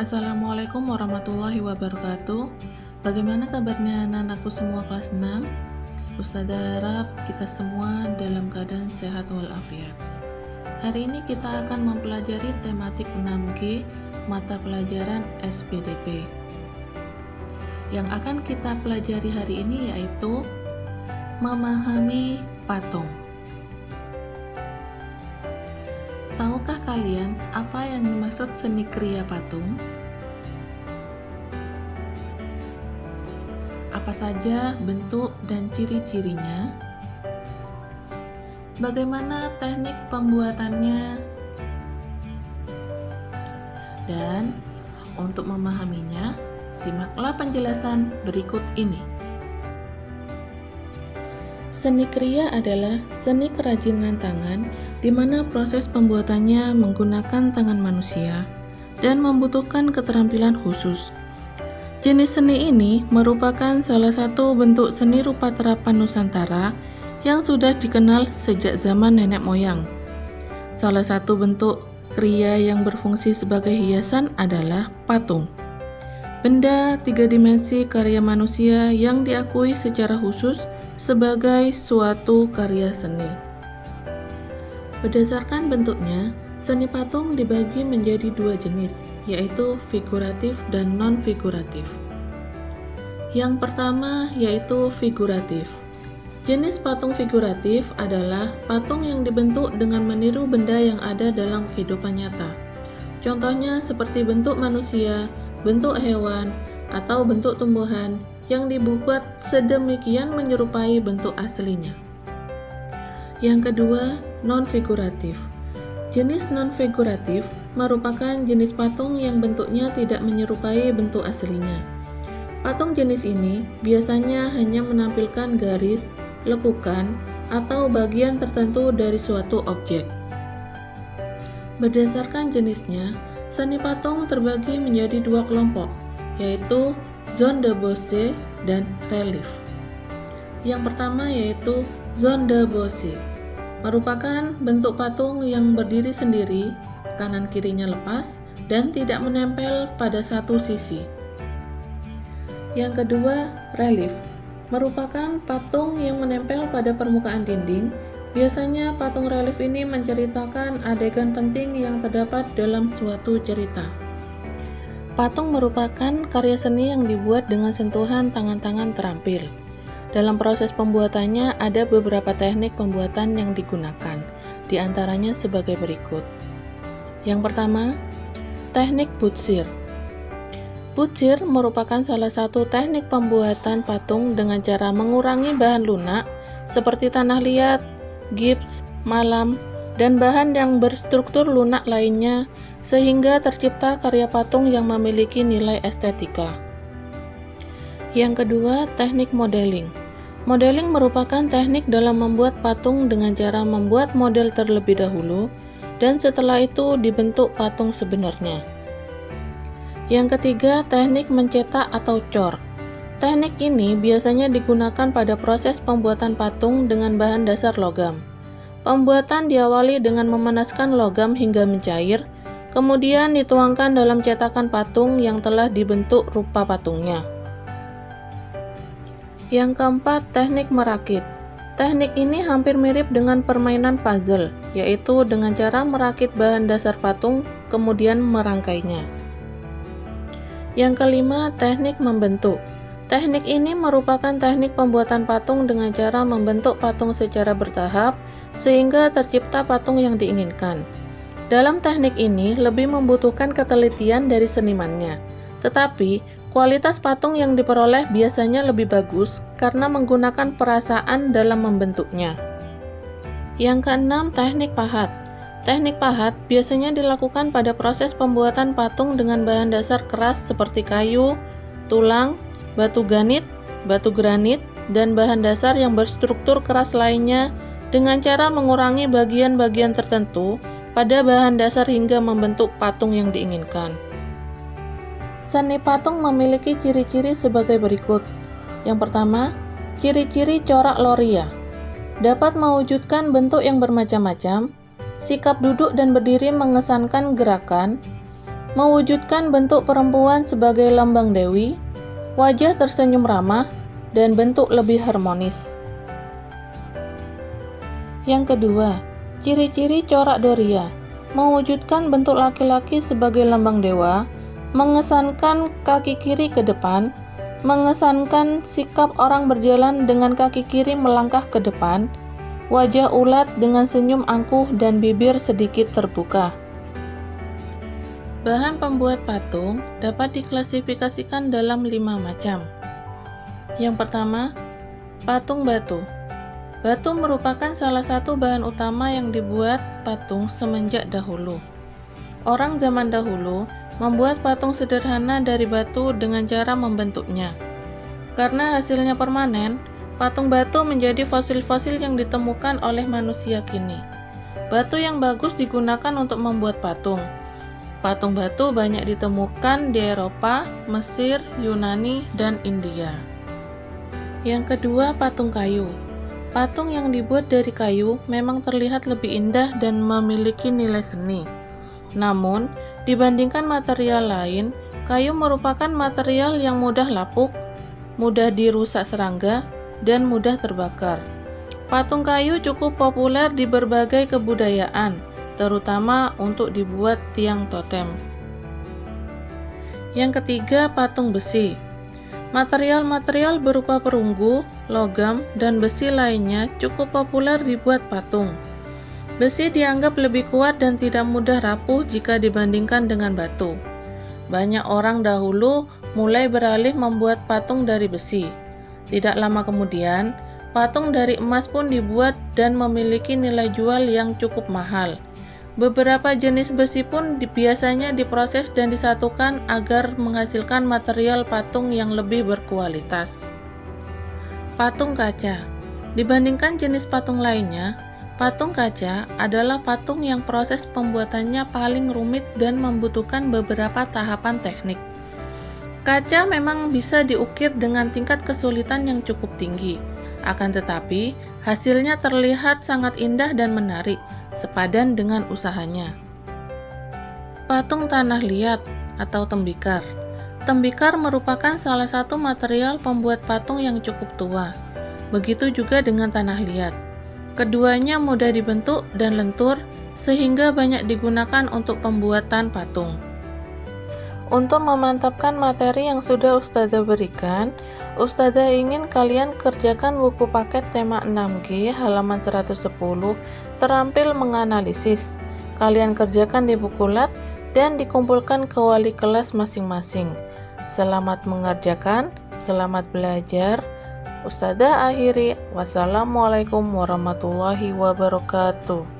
Assalamualaikum warahmatullahi wabarakatuh. Bagaimana kabarnya anak-anakku semua kelas 6? Ustazah harap kita semua dalam keadaan sehat walafiat. Hari ini kita akan mempelajari tematik 6G mata pelajaran SPDP. Yang akan kita pelajari hari ini yaitu memahami patung. Tahukah kalian apa yang dimaksud seni kriya patung? Apa saja bentuk dan ciri-cirinya? Bagaimana teknik pembuatannya? Dan untuk memahaminya, simaklah penjelasan berikut ini. Seni kriya adalah seni kerajinan tangan di mana proses pembuatannya menggunakan tangan manusia dan membutuhkan keterampilan khusus. Jenis seni ini merupakan salah satu bentuk seni rupa terapan Nusantara yang sudah dikenal sejak zaman nenek moyang. Salah satu bentuk kriya yang berfungsi sebagai hiasan adalah patung. Benda tiga dimensi karya manusia yang diakui secara khusus sebagai suatu karya seni. Berdasarkan bentuknya, seni patung dibagi menjadi dua jenis, yaitu figuratif dan non-figuratif. Yang pertama yaitu figuratif. Jenis patung figuratif adalah patung yang dibentuk dengan meniru benda yang ada dalam kehidupan nyata. Contohnya seperti bentuk manusia, bentuk hewan, atau bentuk tumbuhan yang dibuat sedemikian menyerupai bentuk aslinya. Yang kedua, non-figuratif. Jenis non-figuratif merupakan jenis patung yang bentuknya tidak menyerupai bentuk aslinya. Patung jenis ini biasanya hanya menampilkan garis, lekukan, atau bagian tertentu dari suatu objek. Berdasarkan jenisnya, seni patung terbagi menjadi dua kelompok, yaitu zone de Bosc dan relief. Yang pertama yaitu zone de Bosc, merupakan bentuk patung yang berdiri sendiri, kanan kirinya lepas, dan tidak menempel pada satu sisi. Yang kedua, relief, merupakan patung yang menempel pada permukaan dinding. Biasanya patung relief ini menceritakan adegan penting yang terdapat dalam suatu cerita. Patung merupakan karya seni yang dibuat dengan sentuhan tangan-tangan terampil. Dalam proses pembuatannya ada beberapa teknik pembuatan yang digunakan, di antaranya sebagai berikut. Yang pertama, teknik butsir. Butsir merupakan salah satu teknik pembuatan patung dengan cara mengurangi bahan lunak seperti tanah liat, gips, malam, dan bahan yang berstruktur lunak lainnya sehingga tercipta karya patung yang memiliki nilai estetika. Yang kedua, teknik modeling. Modeling merupakan teknik dalam membuat patung dengan cara membuat model terlebih dahulu dan setelah itu dibentuk patung sebenarnya. Yang ketiga, teknik mencetak atau cor. Teknik ini biasanya digunakan pada proses pembuatan patung dengan bahan dasar logam. Pembuatan diawali dengan memanaskan logam hingga mencair, kemudian dituangkan dalam cetakan patung yang telah dibentuk rupa patungnya. Yang keempat, teknik merakit. Teknik ini hampir mirip dengan permainan puzzle, yaitu dengan cara merakit bahan dasar patung, kemudian merangkainya. Yang kelima, teknik membentuk. Teknik ini merupakan teknik pembuatan patung dengan cara membentuk patung secara bertahap, sehingga tercipta patung yang diinginkan. Dalam teknik ini lebih membutuhkan ketelitian dari senimannya, tetapi kualitas patung yang diperoleh biasanya lebih bagus karena menggunakan perasaan dalam membentuknya. Yang keenam, teknik pahat. Teknik pahat biasanya dilakukan pada proses pembuatan patung dengan bahan dasar keras seperti kayu, tulang, batu granit, dan bahan dasar yang berstruktur keras lainnya dengan cara mengurangi bagian-bagian tertentu pada bahan dasar hingga membentuk patung yang diinginkan. Seni patung memiliki ciri-ciri sebagai berikut. Yang pertama, ciri-ciri corak loria. Dapat mewujudkan bentuk yang bermacam-macam, sikap duduk dan berdiri mengesankan gerakan, mewujudkan bentuk perempuan sebagai lambang dewi, wajah tersenyum ramah, dan bentuk lebih harmonis. Yang kedua, ciri-ciri corak Doria, mewujudkan bentuk laki-laki sebagai lambang dewa, mengesankan kaki kiri ke depan, mengesankan sikap orang berjalan dengan kaki kiri melangkah ke depan, wajah ulat dengan senyum angkuh dan bibir sedikit terbuka. Bahan pembuat patung dapat diklasifikasikan dalam 5 macam. Yang pertama, patung batu. Batu merupakan salah satu bahan utama yang dibuat patung semenjak dahulu. Orang zaman dahulu membuat patung sederhana dari batu dengan cara membentuknya. Karena hasilnya permanen, patung batu menjadi fosil-fosil yang ditemukan oleh manusia kini. Batu yang bagus digunakan untuk membuat patung. Patung batu banyak ditemukan di Eropa, Mesir, Yunani, dan India. Yang kedua, patung kayu. Patung yang dibuat dari kayu memang terlihat lebih indah dan memiliki nilai seni. Namun, dibandingkan material lain, kayu merupakan material yang mudah lapuk, mudah dirusak serangga, dan mudah terbakar. Patung kayu cukup populer di berbagai kebudayaan, terutama untuk dibuat tiang totem. Yang ketiga, patung besi. Material-material berupa perunggu, logam, dan besi lainnya cukup populer dibuat patung. Besi dianggap lebih kuat dan tidak mudah rapuh jika dibandingkan dengan batu. Banyak orang dahulu mulai beralih membuat patung dari besi. Tidak lama kemudian, patung dari emas pun dibuat dan memiliki nilai jual yang cukup mahal. Beberapa jenis besi pun biasanya diproses dan disatukan agar menghasilkan material patung yang lebih berkualitas. Patung kaca. Dibandingkan jenis patung lainnya, patung kaca adalah patung yang proses pembuatannya paling rumit dan membutuhkan beberapa tahapan teknik. Kaca memang bisa diukir dengan tingkat kesulitan yang cukup tinggi, akan tetapi hasilnya terlihat sangat indah dan menarik, sepadan dengan usahanya. Patung tanah liat atau tembikar. Tembikar merupakan salah satu material pembuat patung yang cukup tua. Begitu juga dengan tanah liat. Keduanya mudah dibentuk dan lentur sehingga banyak digunakan untuk pembuatan patung. Untuk memantapkan materi yang sudah Ustazah berikan, Ustazah ingin kalian kerjakan buku paket tema 6G halaman 110 terampil menganalisis. Kalian kerjakan di Bukulat dan dikumpulkan ke wali kelas masing-masing. Selamat mengerjakan, selamat belajar. Ustazah akhiri, wassalamualaikum warahmatullahi wabarakatuh.